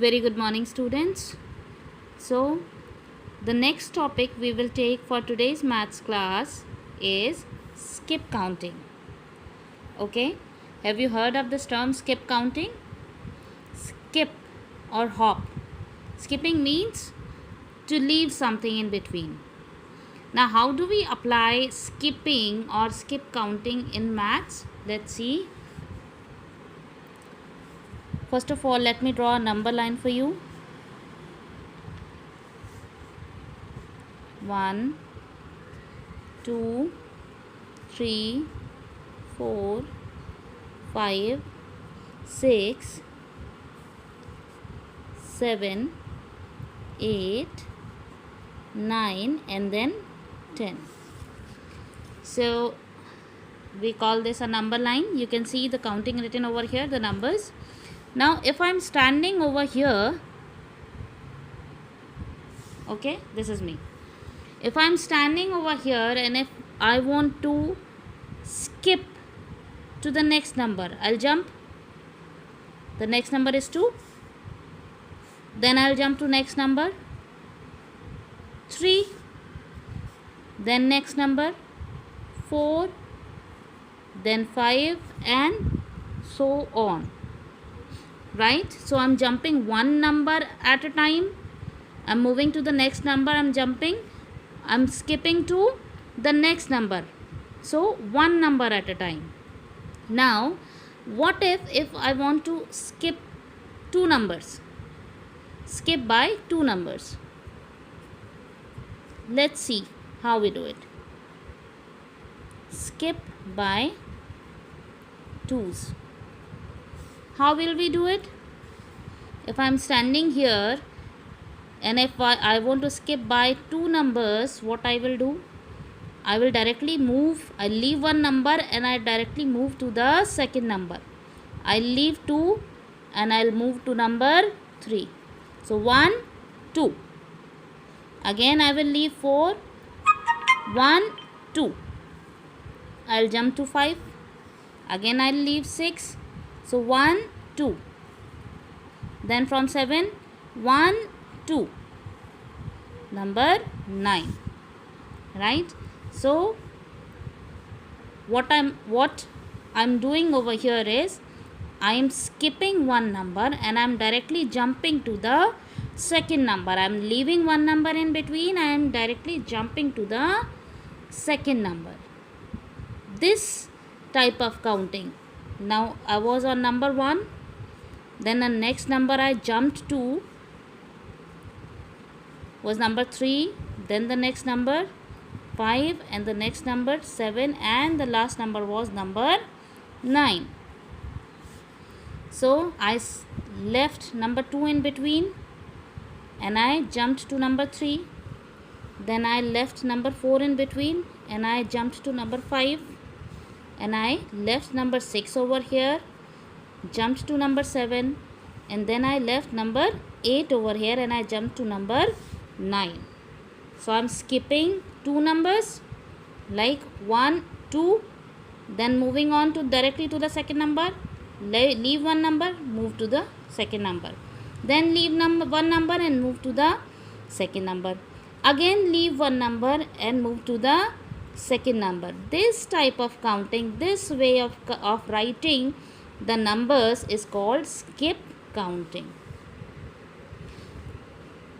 Very good morning, students. So, the next topic we will take for today's maths class is skip counting. Okay, have you heard of this term skip counting? Skip or hop. Skipping means to leave something in between. Now, how do we apply skipping or skip counting in maths? Let's see. First of all, let me draw a number line for you. 1, 2, 3, 4, 5, 6, 7, 8, 9 and then 10. So we call this a number line. You can see the counting written over here, the numbers. Now if I'm standing over here, okay, this is me. If I'm standing over here and if I want to skip to the next number, I'll jump. The next number is 2. Then I'll jump to next number 3. Then next number 4. Then 5 and so on. Right? So I'm jumping one number at a time. I'm moving to the next number. I'm jumping. I'm skipping to the next number. So one number at a time. Now, what if I want to skip 2 numbers? Skip by 2 numbers. Let's see how we do it. Skip by 2's. How will we do it? If I am standing here and if I want to skip by 2 numbers, what I will do? I will directly move. I leave one number and I directly move to the second number. I leave 2 and I'll move to number 3. So 1, 2. Again I will leave 4. 1, 2. I'll jump to 5. Again I'll leave 6. So 1, 2. Then from 7, 1, 2. Number 9. Right? So what I'm doing over here is I am skipping one number and I'm directly jumping to the second number. I'm leaving one number in between. I am directly jumping to the second number. This type of counting. Now I was on number 1. Then the next number I jumped to was number 3. Then the next number 5 and the next number 7 and the last number was number 9. So I left number 2 in between and I jumped to number 3. Then I left number 4 in between and I jumped to number 5. And I left number 6 over here, jumped to number 7 and then I left number 8 over here and I jumped to number 9. So I'm skipping 2 numbers like 1, 2, then moving on to directly to the second number, leave one number, move to the second number. Then leave one number and move to the second number. Again leave one number and move to the second number. This type of counting, this way of writing the numbers is called skip counting.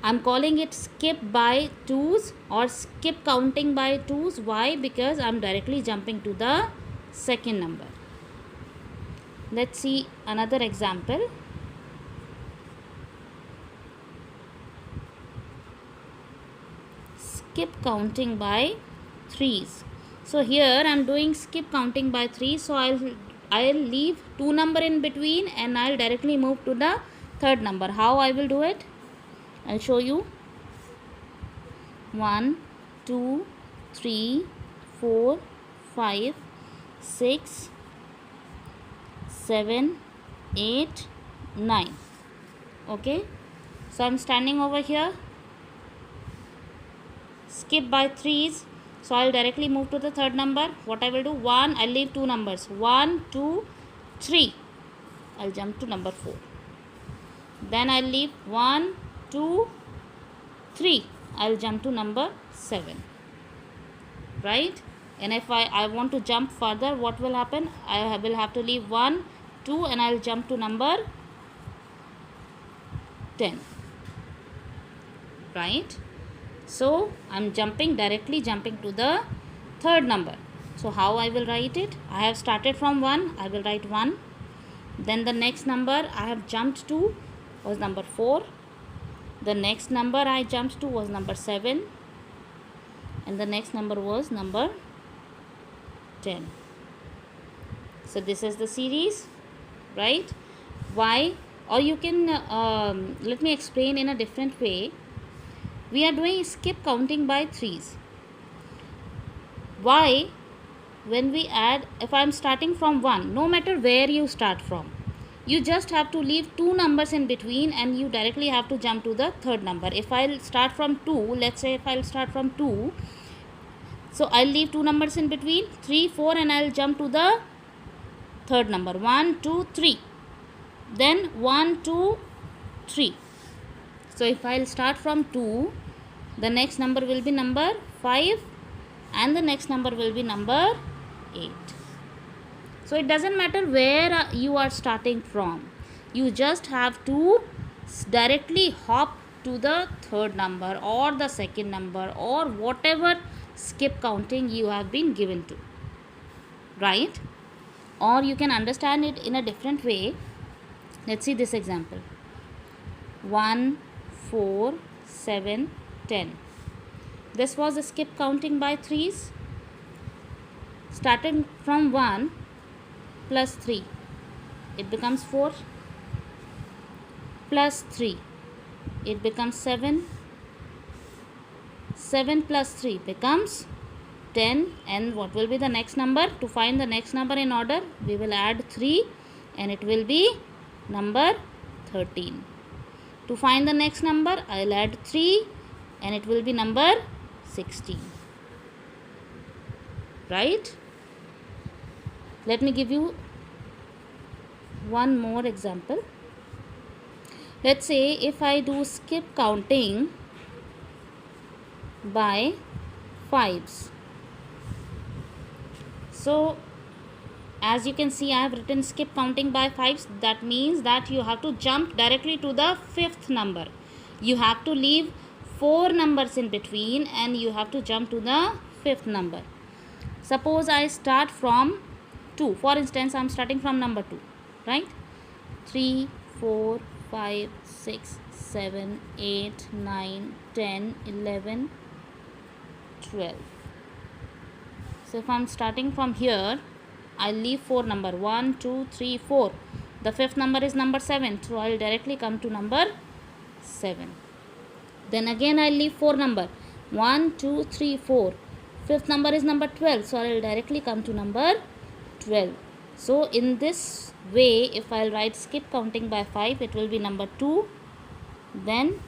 I'm calling it skip by 2's or skip counting by 2's. Why? Because I'm directly jumping to the second number. Let's see another example. Skip counting by 3's. So here I'm doing skip counting by 3. So I'll leave 2 number in between and I'll directly move to the third number. How I will do it? I'll show you. 1, 2, 3, 4, 5, 6, 7, 8, 9. Okay. So I'm standing over here. Skip by 3's. So I'll directly move to the third number. What I will do? 1, I'll leave 2 numbers. 1, 2, 3. I'll jump to number 4. then I'll leave 1 2 3, I'll jump to number 7, right? And if I want to jump further, what will happen? I will have to leave 1 2 and I'll jump to number 10, right? So I'm directly jumping to the third number. So how I will write it? I have started from 1, I will write 1. Then the next number I have jumped to was number 4. The next number I jumped to was number 7. And the next number was number 10. So this is the series, right? Why? Or you can, let me explain in a different way. We are doing skip counting by 3s. Why? When we add, if I am starting from 1, no matter where you start from, you just have to leave 2 numbers in between and you directly have to jump to the third number. If I'll start from 2, let's say if I'll start from 2, so I'll leave 2 numbers in between, 3 4, and I'll jump to the third number, 1 2 3, then 1 2 3. So if I'll start from 2, the next number will be number 5 and the next number will be number 8. So it doesn't matter where you are starting from, you just have to directly hop to the third number or the second number or whatever skip counting you have been given to, right? Or you can understand it in a different way. Let's see this example. 1 4 7 10. This was a skip counting by 3s. Starting from 1 plus 3, it becomes 4, plus 3, it becomes 7, 7 plus 3 becomes 10. And what will be the next number? To find the next number in order, we will add 3 and it will be number 13. To find the next number, I will add 3 and it will be number 16, right? Let me give you one more example. Let's say if I do skip counting by 5s. So as you can see, I have written skip counting by 5s. That means that you have to jump directly to the 5th number. You have to leave 4 numbers in between and you have to jump to the 5th number. Suppose I start from 2. For instance, I am starting from number 2, right? 3 4 5 6 7 8 9 10 11 12. So if I am starting from here, I'll leave 4 number, 1 2 3 4. The 5th number is number 7, so I'll directly come to number 7. Then again I'll leave 4 number, 1 2 3 4. 5th number is number 12, so I'll directly come to number 12. So in this way, if I'll write skip counting by 5, it will be number 2, then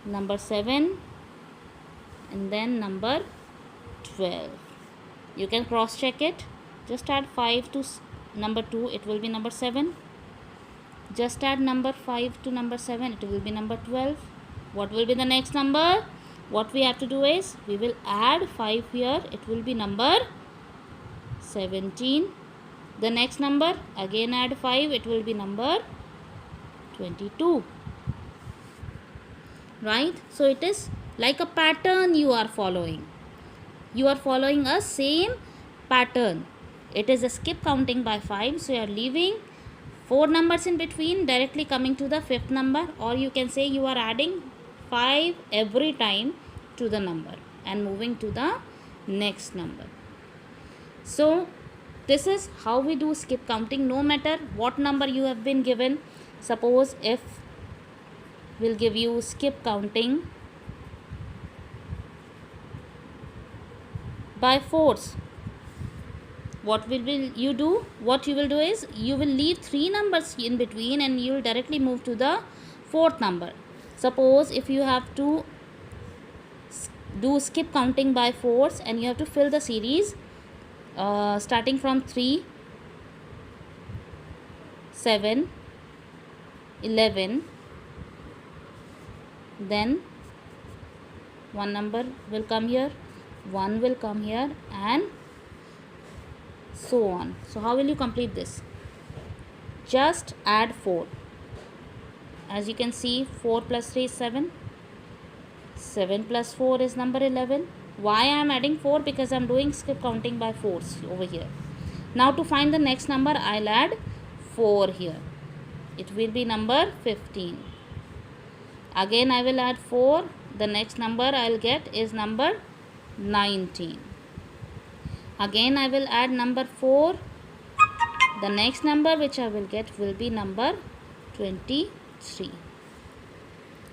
number 7, and then number 12. You can cross check it. Just add 5 to number 2, it will be number 7. Just add number 5 to number 7, it will be number 12. What will be the next number? What we have to do is, we will add 5 here, it will be number 17. The next number, again add 5, it will be number 22. Right? So it is like a pattern you are following. You are following a same pattern. It is a skip counting by 5, so you are leaving 4 numbers in between, directly coming to the 5th number, or you can say you are adding 5 every time to the number and moving to the next number. So this is how we do skip counting, no matter what number you have been given. Suppose if we'll give you skip counting by 4s, what will you do? What you will do is, you will leave 3 numbers in between and you will directly move to the 4th number. Suppose if you have to do skip counting by 4s and you have to fill the series starting from 3 7 11 then one number will come here, one will come here, and so on. So how will you complete this? Just add 4. As you can see, 4 plus 3 is 7. 7 plus 4 is number 11. Why I am adding 4? Because I am doing skip counting by 4s over here. Now to find the next number, I'll add 4 here. It will be number 15. Again I will add 4. The next number I'll get is number 19. Again I will add number 4. The next number which I will get will be number 23.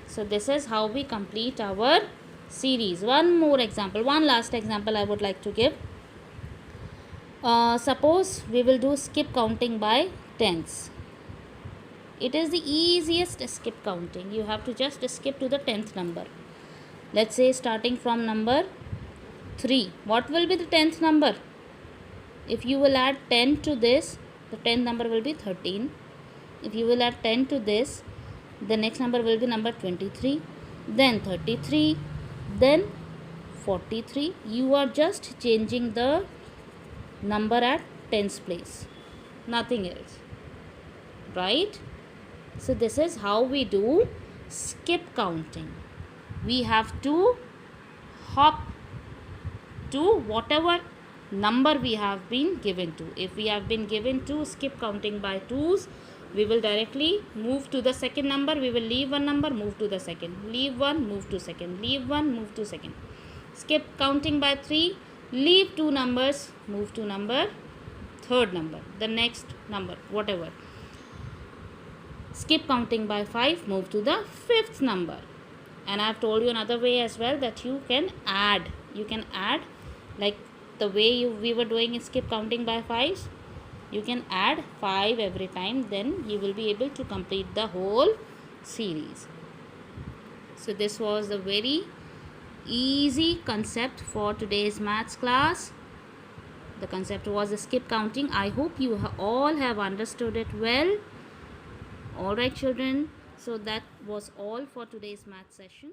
So this is how we complete our series. One more example, one last example I would like to give. Suppose we will do skip counting by tens. It is the easiest skip counting. You have to just skip to the 10th number. Let's say starting from number 3. What will be the 10th number? If you will add 10 to this, the 10th number will be 13. If you will add 10 to this, the next number will be number 23, then 33, then 43. You are just changing the number at tens place, nothing else, right? So this is how we do skip counting. We have to hop to whatever number we have been given to. If we have been given to skip counting by 2s, we will directly move to the second number. We will leave one number, move to the second, leave one, move to second, leave one, move to second. Skip counting by 3, leave 2 numbers, move to number third number, the next number, whatever. Skip counting by 5, move to the 5th number. And I have told you another way as well, that you can add. You can add like the way we were doing in skip counting by 5s. You can add 5 every time, then you will be able to complete the whole series. So this was a very easy concept for today's maths class. The concept was the skip counting. I hope you all have understood it well. Alright children, so that was all for today's math session.